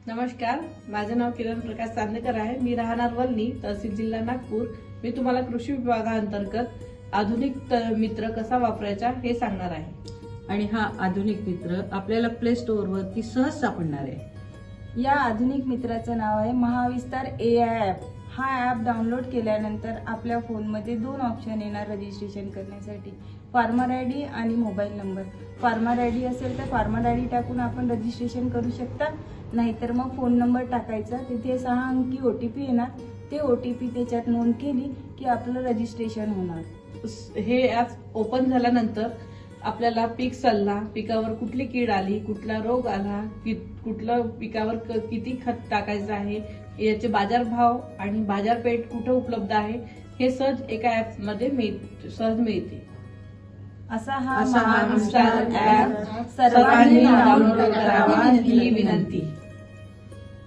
नमस्कार, माझे नाव किरण प्रकाश चांदेकर आहे। मी राहणार वल्ली, तहसील जिल्हा नागपूर। मी तुम्हाला कृषी विभागाअंतर्गत आधुनिक मित्र कसा वापरायचा हे सांगणार आहे। आणि हा आधुनिक मित्र आपल्याला प्ले स्टोअर वरती सहज सापडणार आहे। या आधुनिक मित्राचं नाव आहे महाविस्तार AI ॲप। हा ॲप डाउनलोड केल्यानंतर आपल्या फोनमध्ये दोन ऑप्शन येणार रजिस्ट्रेशन करण्यासाठी, फार्मर ID आणि मोबाईल नंबर। फार्मर ID असेल तर फार्मर ID टाकून आपण रजिस्ट्रेशन करू शकता, नाहीतर मग फोन नंबर टाकायचा, तिथे 6 अंकी OTP येणार, ते OTP त्याच्यात नोंद केली की आपलं रजिस्ट्रेशन होणार। हे ॲप ओपन झाल्यानंतर आपल्याला पीक सल्ला, पिकावर कुठली कीड आली, कुठला रोग आला, कुठलं पिकावर किती खत टाकायचं आहे, याचे बाजारभाव आणि बाजारपेठ कुठे उपलब्ध आहे हे सहज एका ॲप मध्ये सहज मिळते। असा हा महाविस्तार ॲप सर्वांनी डाउनलोड करावा ही विनंती।